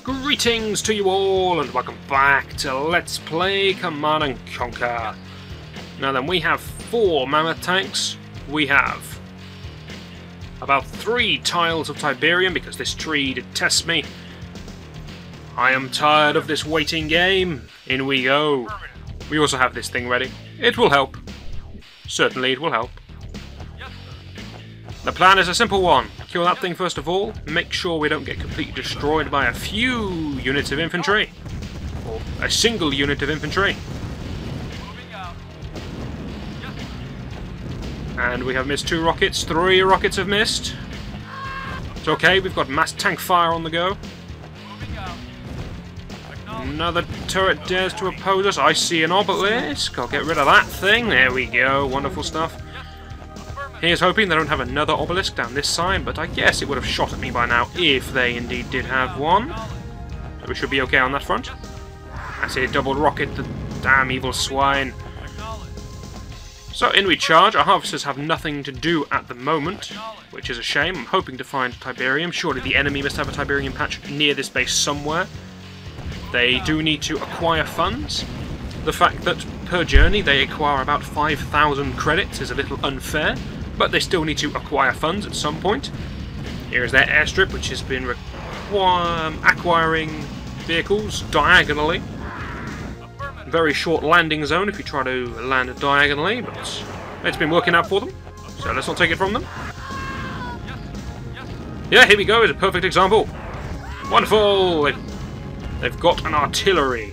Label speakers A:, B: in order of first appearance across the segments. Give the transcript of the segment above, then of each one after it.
A: Greetings to you all and welcome back to Let's Play Command and Conquer. Now then, we have 4 mammoth tanks. We have about 3 tiles of Tiberium because this tree did test me. I am tired of this waiting game. In we go. We also have this thing ready. It will help. Certainly it will help. The plan is a simple one. Kill that thing first of all, make sure we don't get completely destroyed by a few units of infantry. Or a single unit of infantry. And we have missed 2 rockets, 3 rockets have missed. It's okay, we've got mass tank fire on the go. Another turret dares to oppose us. I see an obelisk. I'll get rid of that thing. There we go, wonderful stuff. Here's hoping they don't have another obelisk down this side, but I guess it would have shot at me by now if they indeed did have one. So we should be okay on that front. I see a double rocket, the damn evil swine. So in we charge. Our harvesters have nothing to do at the moment, which is a shame. I'm hoping to find Tiberium. Surely the enemy must have a Tiberium patch near this base somewhere. They do need to acquire funds. The fact that per journey they acquire about 5,000 credits is a little unfair. But they still need to acquire funds at some point. Here is their airstrip, which has been acquiring vehicles diagonally. Very short landing zone if you try to land diagonally, but it's been working out for them. So let's not take it from them. Yeah, here we go, is a perfect example. Wonderful! They've got an artillery.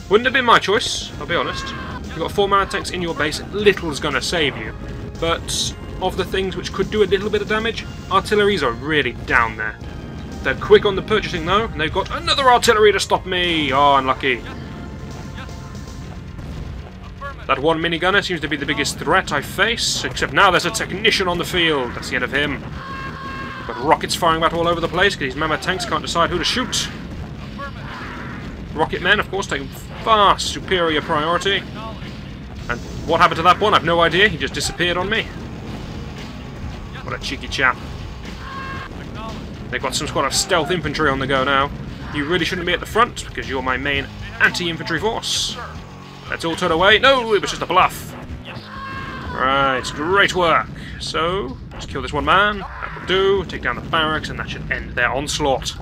A: Wouldn't have been my choice, I'll be honest. You've got 4 man tanks in your base, little's gonna save you. But of the things which could do a little bit of damage, artilleries are really down there. They're quick on the purchasing though, and they've got another artillery to stop me! Oh, unlucky. That one minigunner seems to be the biggest threat I face, except now there's a technician on the field. That's the end of him. Got rockets firing about all over the place because these mammoth tanks can't decide who to shoot. Rocket men, of course, taking far superior priority. And what happened to that one? I've no idea. He just disappeared on me. What a cheeky chap. They've got some sort of stealth infantry on the go now. You really shouldn't be at the front, because you're my main anti-infantry force. Let's all turn away. No, it was just a bluff. Right, great work. So, let's kill this one man. That will do. Take down the barracks, and that should end their onslaught.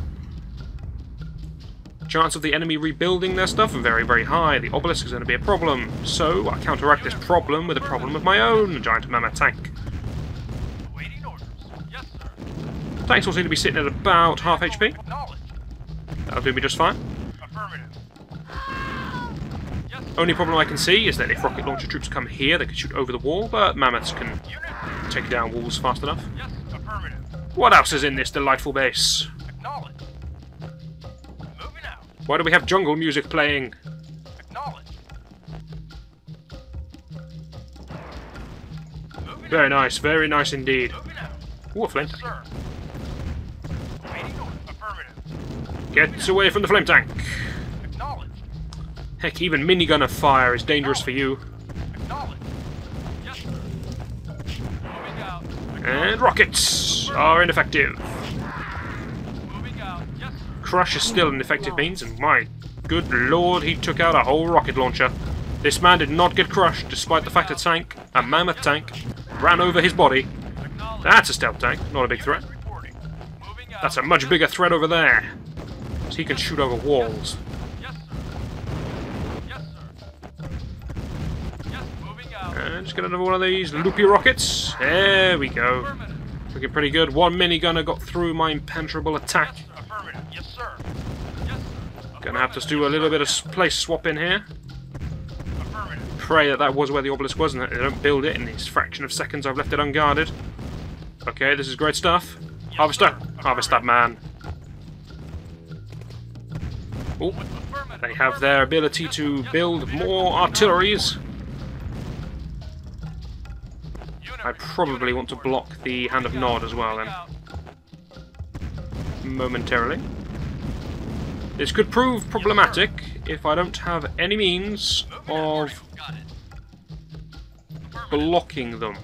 A: Chance of the enemy rebuilding their stuff are very, very high. The obelisk is going to be a problem. So, I counteract this problem with a problem of my own, a giant mammoth tank. Tanks all seem to be sitting at about half HP. That'll do me just fine. Only problem I can see is that if rocket launcher troops come here, they can shoot over the wall, but mammoths can take down walls fast enough. What else is in this delightful base? Why do we have jungle music playing? Very nice indeed. Ooh, a flame tank. Get away from the flame tank! Heck, even minigunner fire is dangerous for you. And rockets are ineffective. Crush is still an effective means, and my good lord, he took out a whole rocket launcher. This man did not get crushed, despite the fact a mammoth tank, ran over his body. That's a stealth tank, not a big threat. That's a much bigger threat over there. So he can shoot over walls. And just get another one of these loopy rockets. There we go. Looking pretty good. One minigunner got through my impenetrable attack. Gonna have to do a little bit of place swap in here. Pray that was where the obelisk was and that they don't build it in this fraction of seconds I've left it unguarded. Okay, this is great stuff. Harvester! Harvest that man. Oh, they have their ability to build more artilleries. I probably want to block the Hand of Nod as well then. Momentarily. This could prove problematic if I don't have any means of blocking them.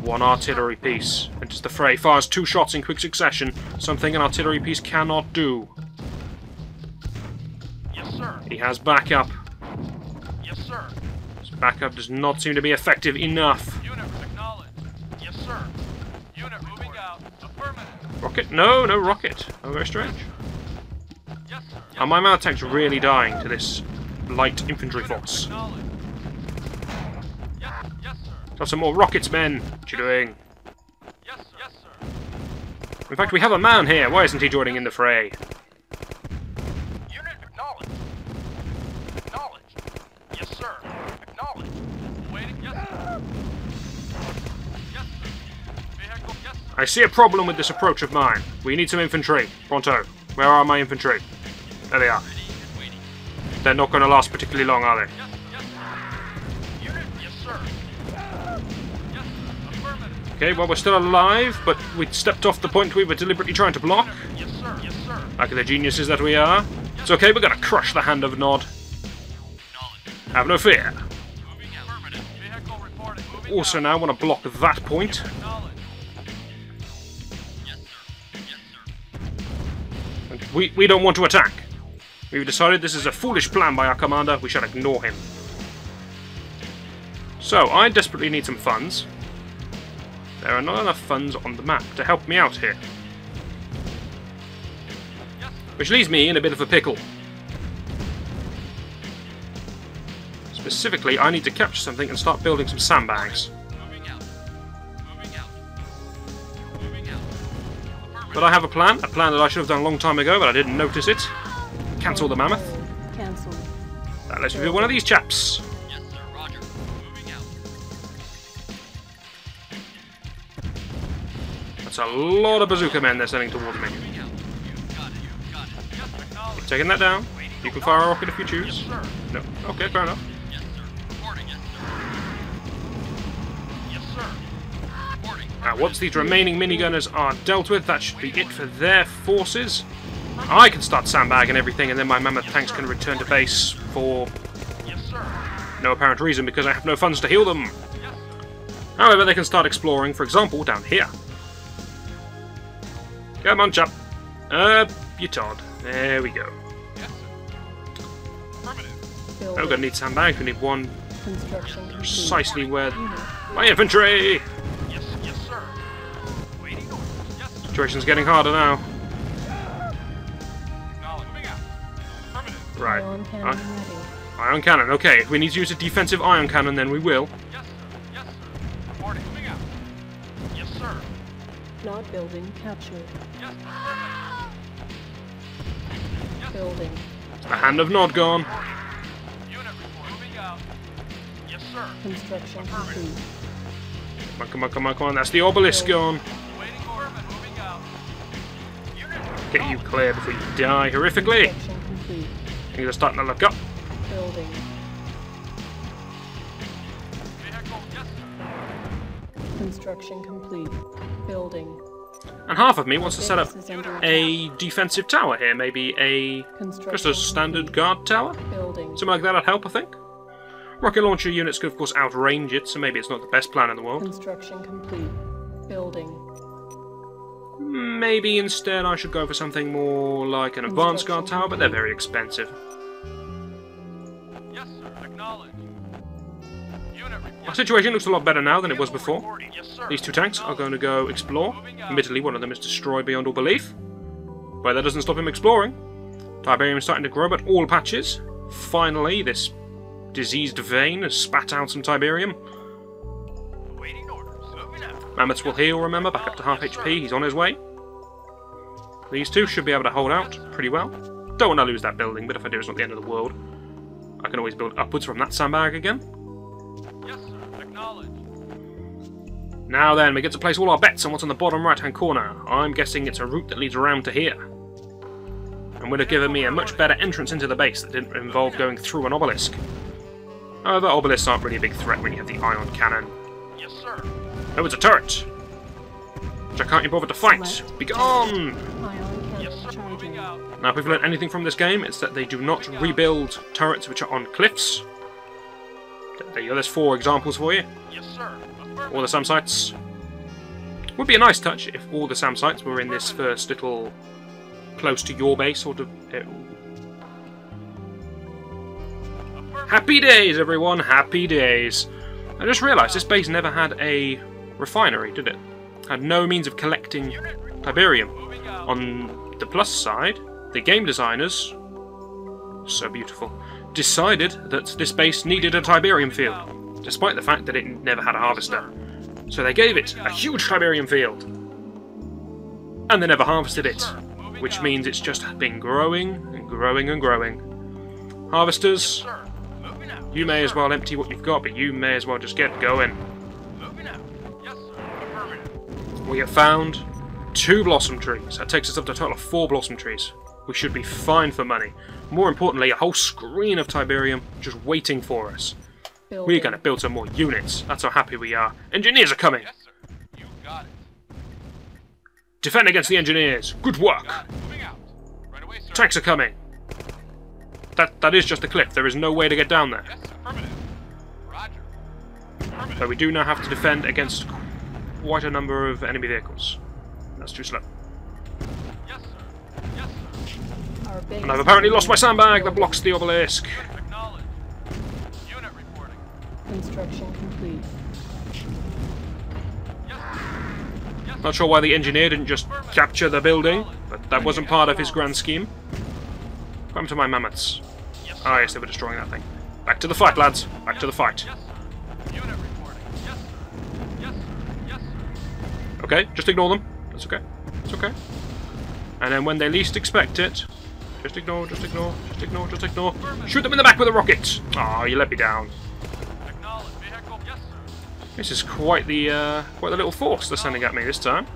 A: One artillery piece. Enters the fray, fires 2 shots in quick succession, something an artillery piece cannot do.
B: Yes, sir.
A: He has backup.
B: Yes, sir.
A: His backup does not seem to be effective enough.
B: Unit acknowledged. Yes, sir. Unit moving out. Affirmative.
A: Rocket? No, no rocket. Oh, very strange.
B: Yes, sir.
A: Are my man tanks really dying to this light infantry force?
B: Acknowledged. Yes, yes, sir.
A: Got some more rockets, men. What you doing?
B: Yes, yes, sir.
A: In fact, we have a man here. Why isn't he joining in the fray?
B: Unit acknowledged. Acknowledged. Yes, sir. Acknowledged. Waiting. Yes, sir. Yes, sir. Vehicle. Yes, sir.
A: I see a problem with this approach of mine. We need some infantry. Pronto. Where are my infantry? There they are.
B: Ready and waiting.
A: They're not going to last particularly long, are they?
B: Yes, yes, sir. Unit. Yes, sir. Yes, sir. Affirmative.
A: Okay, well, we're still alive, but we stepped off the point we were deliberately trying to block.
B: Yes, sir. Yes, sir.
A: Like the geniuses that we are. It's okay, we're going to crush the hand of Nod.
B: Acknowledged.
A: Have no fear.
B: Moving out. Affirmative. Vehicle reporting. Moving
A: Also
B: out.
A: now want to block that point.
B: Acknowledged. Yes, sir. Yes, sir.
A: And we don't want to attack. We've decided this is a foolish plan by our commander. We shall ignore him. So, I desperately need some funds. There are not enough funds on the map to help me out here. Which leaves me in a bit of a pickle. Specifically, I need to capture something and start building some sandbags.
B: Moving out. Moving out. Moving out. Affirmative.
A: But I have a plan that I should have done a long time ago, but I didn't notice it. Cancel the mammoth.
C: Cancel.
A: That lets me be one of these chaps.
B: Yes, sir. Roger. Moving out.
A: That's a lot of bazooka men they're sending towards me.
B: Moving out. You got it. You got it. Yes, acknowledged.
A: Taking that down. You can fire a rocket if you choose.
B: Yes, sir.
A: No. Okay, fair enough.
B: Yes, sir. Reporting. Yes, sir. Yes, sir. Reporting.
A: Now, once these remaining minigunners are dealt with, that should be it for their forces. I can start sandbagging everything, and then my mammoth tanks can return to base for
B: Yes, sir.
A: no apparent reason, because I have no funds to heal them.
B: Yes, sir.
A: However, they can start exploring, for example, down here. Come on, chap. You Todd. There we go.
B: Yes, sir. Affirmative.
A: Oh, we're gonna need sandbags. We need one
C: Construction complete.
A: precisely where...
C: Unit.
A: My infantry!
B: Yes, yes, sir. Waiting orders. Yes, sir.
A: Situation's getting harder now.
B: Acknowledged. Moving out. Affirmative.
A: Right.
C: Ion cannon ready.
A: Ion cannon. Okay, if we need to use a defensive ion cannon, then we will.
B: Yes, sir. Yes, sir. Reporting. Moving out. Yes, sir.
C: Nod building captured.
B: Yes, affirmative. Yes,
C: Building.
A: The hand of Nod gone.
B: unit report. Moving out. Yes, sir.
C: Construction complete.
A: Come on, come on, come on, come on. That's the obelisk gone.
B: Waiting order. Moving out. Unit.
A: Get you clear before you die horrifically.
C: Construction complete.
A: Things are starting to look up.
C: Building.
B: Vehicle. Yes, sir.
C: Construction complete. Building.
A: And half of me wants to set up
C: Base is under
A: a defensive tower here. Maybe a...
C: Construction
A: just a standard guard tower?
C: Building.
A: Something like that would help, I think. Rocket launcher units could, of course, outrange it, so maybe it's not the best plan in the world.
C: Construction complete. Building.
A: Maybe instead I should go for something more like an advanced guard tower, but they're very expensive.
B: Yes, sir. Acknowledged. Unit report.
A: Our situation looks a lot better now than it was before.
B: Reporting. Yes, sir.
A: These 2 tanks are going to go explore. Admittedly, one of them is destroyed beyond all belief. But that doesn't stop him exploring. Tiberium is starting to grow, but all patches. Finally, this diseased vein has spat out some Tiberium.
B: Waiting orders. Moving out.
A: Mammoths will heal, remember, back up to half HP. He's on his way. These 2 should be able to hold out pretty well. Don't want to lose that building, but if I do, it's not the end of the world. I can always build upwards from that sandbag again.
B: Yes, sir. Acknowledged.
A: Now then, we get to place all our bets on what's on the bottom right-hand corner. I'm guessing it's a route that leads around to here. And would have given me a much better entrance into the base that didn't involve going through an obelisk. However, obelisks aren't really a big threat when you have the ion cannon.
B: Yes, sir.
A: Oh, it's a turret! Which I can't be bothered to fight!
C: Select.
A: Be gone!
C: Ion
B: Yes,
C: cannon
B: sir. Moving
C: charging.
B: out.
A: Now, if we've learned anything from this game, it's that they do not rebuild turrets which are on cliffs. There you go, there's 4 examples for you.
B: Yes, sir.
A: Or there's some sites. Would be a nice touch if all the SAM sites were in this first little close to your base sort of. Happy days, everyone! Happy days! I just realised this base never had a refinery, did it? Had no means of collecting Tiberium. On the plus side, the game designers, so beautiful, decided that this base needed a Tiberium field, despite the fact that it never had a harvester. So they gave it a huge Tiberium field. And they never harvested it, which means it's just been growing and growing and growing. Harvesters, you may as well empty what you've got, but you may as well just get going. We have found 2 blossom trees. That takes us up to a total of 4 blossom trees. We should be fine for money. More importantly, a whole screen of Tiberium just waiting for us. We're going to build some more units. That's how happy we are. Engineers are coming.
B: Yes, sir. You got it.
A: Defend against the engineers. Good work.
B: Moving out. Right away, sir.
A: Tanks are coming. That is just a cliff. There is no way to get down there.
B: Yes, affirmative. Roger. Affirmative.
A: But we do now have to defend against quite a number of enemy vehicles. That's too slow.
B: Yes, sir. Yes, sir.
C: Our base
A: And I've apparently lost my
C: is
A: sandbag that
C: building.
A: blocks the obelisk.
B: Acknowledged. Unit reporting.
C: Construction complete.
B: Yes, sir. Yes,
A: Not sure why the engineer didn't just capture the building, but that wasn't part of his grand scheme. Come to my mammoths.
B: yes, sir.
A: Ah, yes, they were destroying that thing. Back to the fight, lads. Back to the fight.
B: Yes, sir. Unit reporting. Yes, sir. Yes, sir. Yes, sir.
A: Okay, just ignore them. That's okay. It's okay. And then when they least expect it, just ignore, just ignore, just ignore, just ignore. Shoot them in the back with a rocket! Oh, you let me down.
B: Acknowledged. Vehicle. Yes, sir.
A: This is quite the little force they're sending at me this time.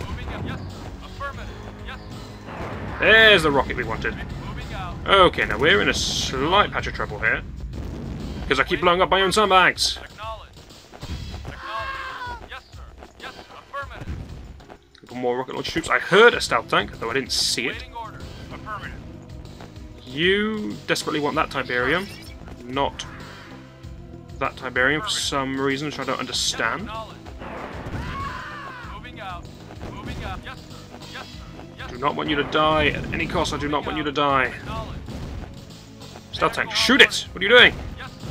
B: Moving out. Yes, sir. Affirmative. Yes, sir.
A: There's the rocket we wanted.
B: Moving out.
A: Okay, now we're in a slight patch of trouble here. Because I keep blowing up my own sandbags.
B: Acknowledged. Acknowledged. Yes, sir. Yes, sir. Affirmative.
A: A couple more rocket launch troops. I heard a stealth tank, though I didn't see it.
B: Waiting orders. Affirmative.
A: You desperately want that Tiberium, not that Tiberium for some reason which I don't understand.
B: Acknowledged. Moving out. Moving out. Yes, sir. Yes, sir. Yes,
A: Do not want you to die at any cost. I do not want you to die.
B: Acknowledged.
A: Stealth tank, shoot it! What are you doing?
B: Yes, sir.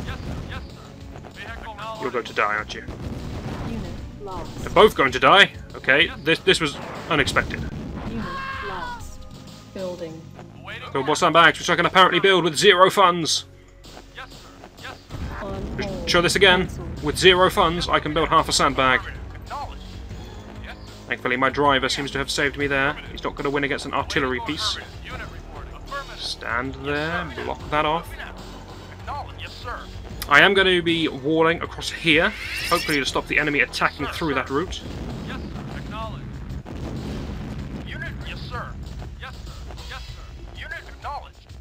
B: Yes, sir. Yes, sir. Vehicle knowledge.
A: You're going to die, aren't you?
C: Unit lost.
A: They're both going to die. Okay, this was unexpected.
C: Unit lost. Building.
B: Awaiting
A: Build more
B: orders.
A: sandbags, which I can apparently build with 0 funds.
B: Yes, sir. Yes, sir.
C: On hold.
A: Show this again.
C: Cancelled.
A: With 0 funds, I can build half a sandbag.
B: Acknowledged. Yes, sir.
A: Thankfully, my driver seems to have saved me there. He's not going to win against an artillery piece.
B: Unit reporting. Affirmative.
A: Stand there, block that off.
B: Acknowledged. Yes, sir.
A: I am going to be walling across here, hopefully to stop the enemy attacking through that route.
B: Yes, sir. Acknowledged. Unit. Yes, sir. Yes, sir. Yes, sir. Unit acknowledged.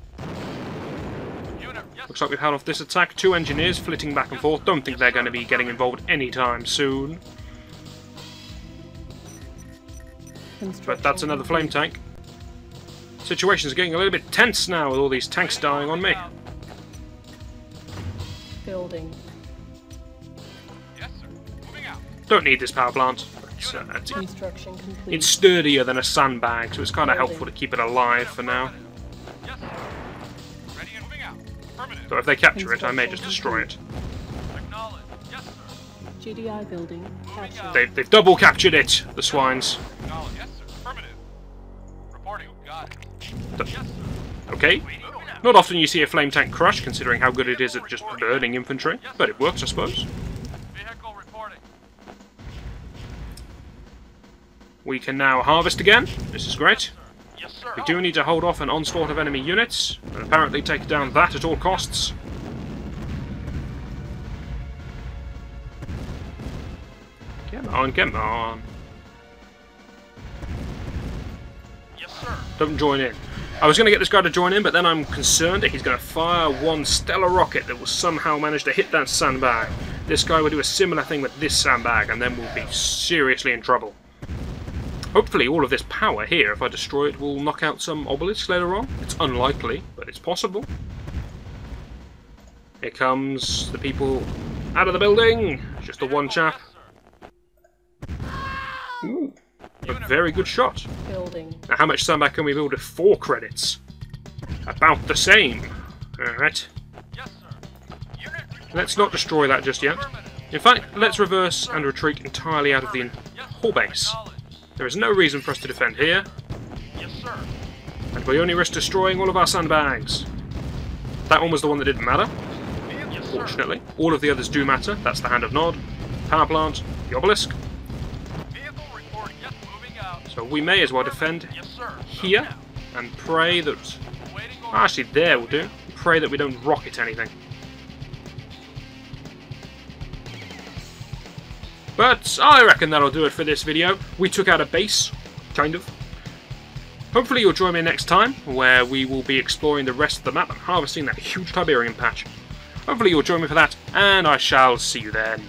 B: Unit. Yes.
A: Looks like we've had off this attack. 2 engineers flitting back and forth. Don't think they're going to be getting involved anytime soon. But that's another flame tank. Situation's getting a little bit tense now with all these tanks dying on me.
C: Building.
B: Yes, sir. Moving out.
A: Don't need this power plant.
C: Construction complete.
A: It's sturdier than a sandbag, so it's kind of helpful to keep it alive for now.
B: Yes, sir. Ready and moving out. Affirmative.
A: So if they capture it, I may just destroy it.
B: Acknowledged. Yes, sir.
C: GDI building. Captured.
A: They've double captured it, the swines.
B: Acknowledged. Yes, sir. Affirmative. Reporting. Got it.
A: Th-
B: Yes, sir.
A: Okay.
B: Moving out.
A: Not often you see a flame tank crush, considering how good it is at just burning infantry, but it works, I suppose.
B: Vehicle reporting.
A: We can now harvest again. This is great.
B: Yes, sir.
A: We do need to hold off an onslaught of enemy units, and apparently take down that at all costs. Come on, come on.
B: Yes, sir.
A: Don't join in. I was going to get this guy to join in, but then I'm concerned that he's going to fire one stellar rocket that will somehow manage to hit that sandbag. This guy will do a similar thing with this sandbag, and then we'll be seriously in trouble. Hopefully all of this power here, if I destroy it, will knock out some obelisks later on. It's unlikely, but it's possible. Here comes the people out of the building. Just the one chap. Ooh, a very good shot.
C: Building.
A: Now, how much sandbag can we build with 4 credits? About the same. Alright.
B: Yes, sir. Unit
A: Let's not destroy that just yet. In fact, let's reverse and retreat entirely out of the whole base. There is no reason for us to defend here,
B: Yes, sir.
A: and we only risk destroying all of our sandbags. That one was the one that didn't matter,
B: Yes, sir.
A: fortunately. All of the others do matter. That's the Hand of Nod, power plant, the obelisk.
B: Vehicle reporting. Yes, moving out.
A: So we may as well defend
B: Yes, sir.
A: here and pray that...
B: Waiting order.
A: Actually, there will do. Pray that we don't rocket anything. But I reckon that'll do it for this video. We took out a base, kind of. Hopefully you'll join me next time, where we will be exploring the rest of the map and harvesting that huge Tiberium patch. Hopefully you'll join me for that, and I shall see you then.